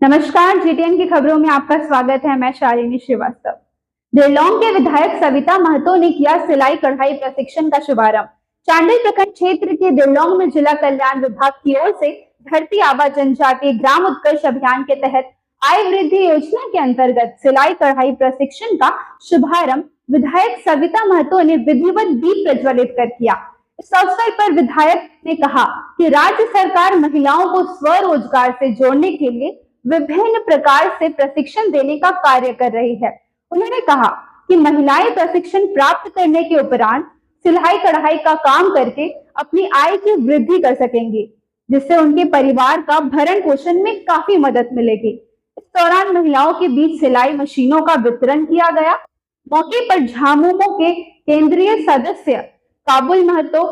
नमस्कार, जीटीएन की खबरों में आपका स्वागत है। मैं शालिनी श्रीवास्तव। देरलौंग के विधायक सविता महतो ने किया सिलाई कढ़ाई प्रशिक्षण का शुभारंभ। चांडिल प्रखंड क्षेत्र के देरलौंग में जिला कल्याण विभाग की ओर से धरती आबा जनजातीय ग्राम उत्कर्ष अभियान के तहत आय वृद्धि योजना के अंतर्गत सिलाई कढ़ाई प्रशिक्षण का शुभारंभ विधायक सविता महतो ने विधिवत दीप प्रज्वलित कर किया। इस अवसर पर विधायक ने कहा कि राज्य सरकार महिलाओं को स्वरोजगार से जोड़ने के लिए विभिन्न प्रकार से प्रशिक्षण देने का कार्य कर रही है। उन्होंने कहा कि महिलाएं प्रशिक्षण प्राप्त करने के उपरांत सिलाई कढ़ाई का काम करके अपनी आय की वृद्धि कर सकेंगी, जिससे उनके परिवार का भरण पोषण में काफी मदद मिलेगी। इस दौरान महिलाओं के बीच सिलाई मशीनों का वितरण किया गया। मौके पर झामुमो के केंद्रीय सदस्य काबुल महतो,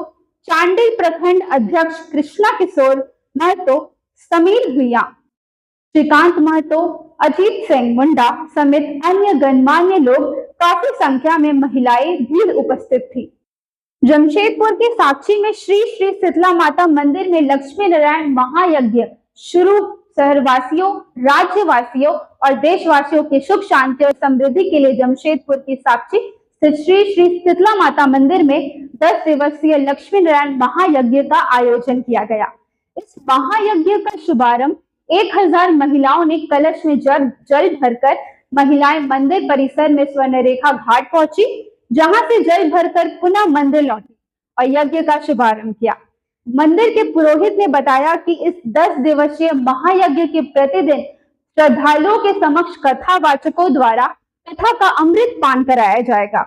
चांडिल प्रखंड अध्यक्ष कृष्णा किशोर महतो, समीर भुइया, श्रीकांत महतो, अजीत सिंह मुंडा समेत अन्य गणमान्य लोग, काफी संख्या में महिलाएं भी उपस्थित थी। जमशेदपुर के साक्षी में श्री श्री शीतला माता मंदिर में लक्ष्मी नारायण महायज्ञ शुरू। शहरवासियों, राज्यवासियों और देशवासियों की सुख शांति और समृद्धि के लिए जमशेदपुर की साक्षी श्री श्री शीतला माता मंदिर में 10 दिवसीय लक्ष्मी नारायण महायज्ञ का आयोजन किया गया। इस महायज्ञ का शुभारंभ 1000 महिलाओं ने कलश में जल भरकर महिलाएं मंदिर परिसर में स्वर्णरेखा घाट पहुंची, जहां से जल भरकर पुनः मंदिर लौटी और यज्ञ का शुभारंभ किया। मंदिर के पुरोहित ने बताया कि इस 10 दिवसीय महायज्ञ के प्रतिदिन श्रद्धालुओं के समक्ष कथावाचकों द्वारा कथा का अमृत पान कराया जाएगा।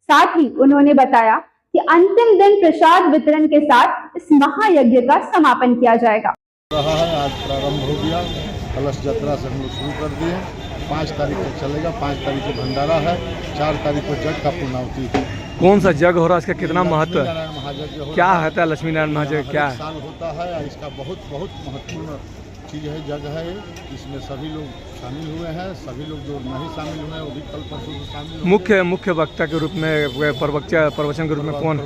साथ ही उन्होंने बताया कि अंतिम दिन प्रसाद वितरण के साथ इस महायज्ञ का समापन किया जाएगा। रहा है, आज प्रारंभ हो गया। कलश यात्रा से हम लोग शुरू कर दिए। 5 तारीख तक चलेगा। 5 तारीख को भंडारा है, 4 तारीख को जग का पूर्णाहुति है। कौन सा जग हो रहा है, इसका कितना महत्व है? महायज्ञ क्या होता है लक्ष्मी नारायण महायज्ञ? क्या है? साल होता है, इसका बहुत महत्वपूर्ण चीज़ है, जग है। इसमें सभी लोग शामिल हुए हैं। सभी लोग जो नहीं शामिल हुए हैं वो भी कल परसों से शामिल हुए। मुख्य वक्ता के रूप में प्रवचन के रूप में कौन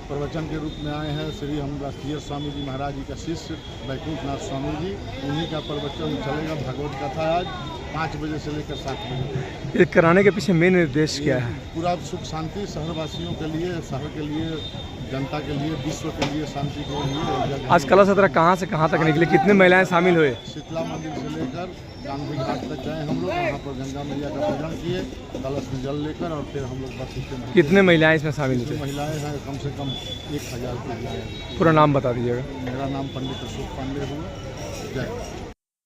प्रवचन के रूप में आए हैं? श्री हम राष्ट्रीय स्वामी जी महाराज जी का शिष्य वैकुंठनाथ स्वामी जी, उन्हीं का प्रवचन चलेगा। भगवत कथा आज 5 बजे से लेकर 7 बजे। ये कराने के पीछे मेन निर्देश क्या है? पूरा सुख शांति शहरवासियों के लिए, शहर के लिए, जनता के लिए, विश्व के लिए, शांति के लिए। आज कलश यात्रा कहाँ से कहाँ तक निकली? कितने महिलाएं शामिल हुए? शीतला मंदिर से लेकर गांधी घाट तक गए हम लोग। वहाँ पर गंगा मैया का पूजन किए, कलश में जल लेकर, और फिर हम लोग बस इसके। कितने महिलाएं इसमें शामिल हुई? महिलाएं हैं कम से कम 1000 महिलाएं। पूरा नाम बता दीजिएगा। मेरा नाम पंडित अशोक पांडे हुआ। जय।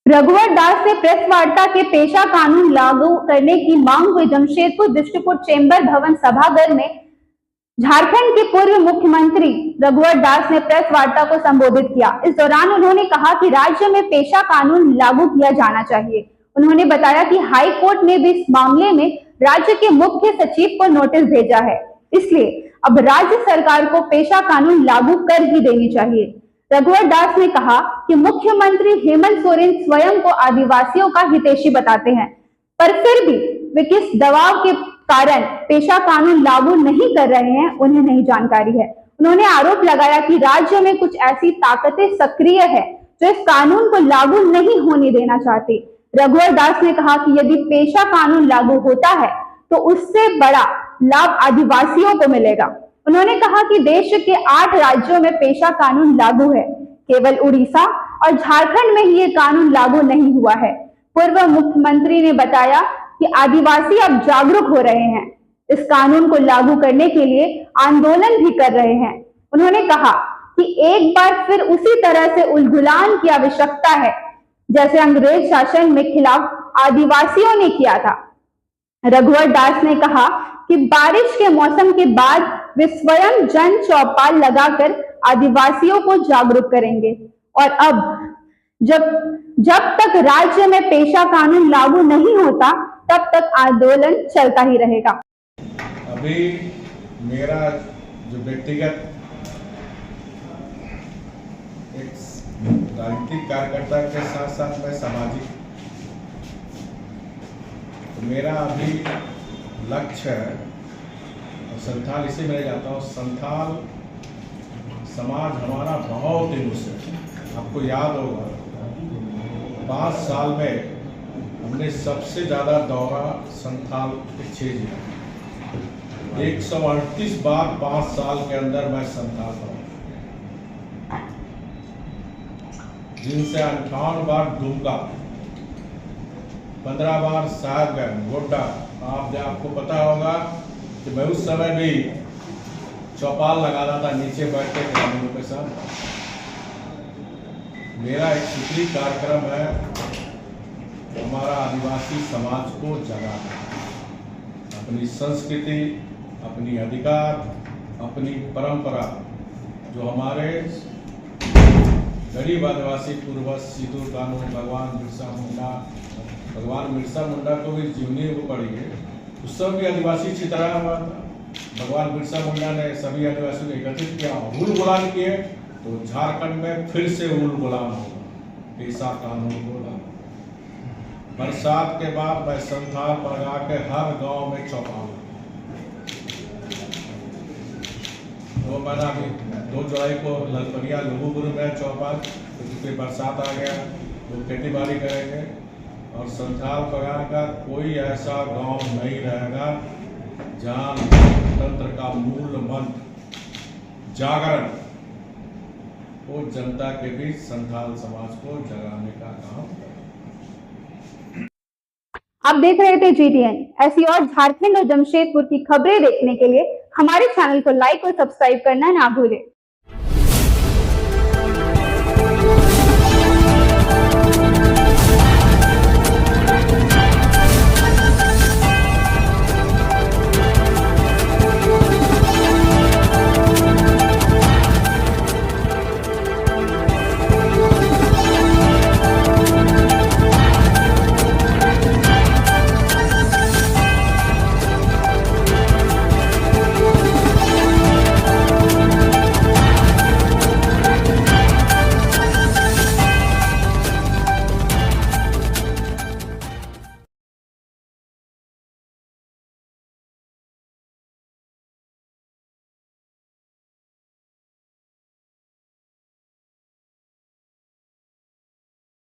रघुवर दास से प्रेस वार्ता के पेशा कानून लागू करने की मांग हुई। जमशेदपुर डिस्ट्रिक्ट चेंबर भवन सभागार में झारखंड के पूर्व मुख्यमंत्री रघुवर दास ने प्रेस वार्ता को संबोधित किया। इस दौरान उन्होंने कहा कि राज्य में पेशा कानून लागू किया जाना चाहिए। उन्होंने बताया कि हाई कोर्ट ने भी इस मामले में राज्य के मुख्य सचिव को नोटिस भेजा है, इसलिए अब राज्य सरकार को पेशा कानून लागू कर ही देनी चाहिए। रघुवर दास ने कहा कि मुख्यमंत्री हेमंत सोरेन स्वयं को आदिवासियों का हितैषी बताते हैं, पर फिर भी वे किस दबाव के कारण पेशा कानून लागू नहीं कर रहे हैं, उन्हें नहीं जानकारी है। उन्होंने आरोप लगाया कि राज्य में कुछ ऐसी ताकतें सक्रिय है जो इस कानून को लागू नहीं होने देना चाहती। रघुवर दास ने कहा कि यदि पेशा कानून लागू होता है तो उससे बड़ा लाभ आदिवासियों को मिलेगा। उन्होंने कहा कि देश के 8 राज्यों में पेशा कानून लागू है, केवल उड़ीसा और झारखंड में ही ये कानून लागू नहीं हुआ है। पूर्व मुख्यमंत्री ने बताया कि आदिवासी अब जागरूक हो रहे हैं, इस कानून को लागू करने के लिए आंदोलन भी कर रहे हैं। उन्होंने कहा कि एक बार फिर उसी तरह से उलगुलान की आवश्यकता है जैसे अंग्रेज शासन में खिलाफ आदिवासियों ने किया था। रघुवर दास ने कहा कि बारिश के मौसम के बाद वे स्वयं जन चौपाल लगाकर आदिवासियों को जागरूक करेंगे, और अब जब तक राज्य में पेशा कानून लागू नहीं होता तब तक आंदोलन चलता ही रहेगा। अभी मेरा जो व्यक्तिगत एक राजनीतिक कार्यकर्ता के साथ साथ मैं सामाजिक, तो मेरा अभी लक्ष्य है, संथाल इसे मैं जाता हूँ। संथाल समाज हमारा बहुत दिनों से, आपको याद होगा 5 साल में में सबसे ज़्यादा दौरा संथाल के 6 जिले, 138 बार 5 साल के अंदर मैं संथाल पर, जिनसे 58 बार दुमका, 15 बार साहबगंज, गोड्डा। आपको पता होगा कि मैं उस समय भी चौपाल लगाना था नीचे बैठ के ग्रामीणों के साथ। मेरा एक सूत्री कार्यक्रम है हमारा आदिवासी समाज को जगाना, अपनी संस्कृति, अपनी अधिकार, अपनी परंपरा, जो हमारे गरीब आदिवासी पूर्वज सिद्धू कानू, भगवान बिरसा मुंडा को भी जीवनी को पड़ी है। उस सब भी आदिवासी छितरा हुआ था। भगवान बिरसा मुंडा ने सभी आदिवासियों को एकत्रित किया, हुल गुलाम किए, तो झारखंड में फिर से हुल गुलाम होगा, ऐसा कानून बोला। बरसात के बाद मैं संथाल पर लगा के हर गांव में चौपाल, तो मैंने अभी 2 जुलाई को ललपनिया लुगुपुर में चौपाल, क्योंकि बरसात आ गया तो खेती बाड़ी करेंगे। और संथाल पगार का कोई ऐसा गांव नहीं रहेगा जहां लोकतंत्र का मूल मंत्र जागरण वो जनता के बीच संथाल समाज को जगाने का काम करें। आप देख रहे थे GTN। ऐसी और झारखंड और जमशेदपुर की खबरें देखने के लिए हमारे चैनल को लाइक और सब्सक्राइब करना ना भूलें।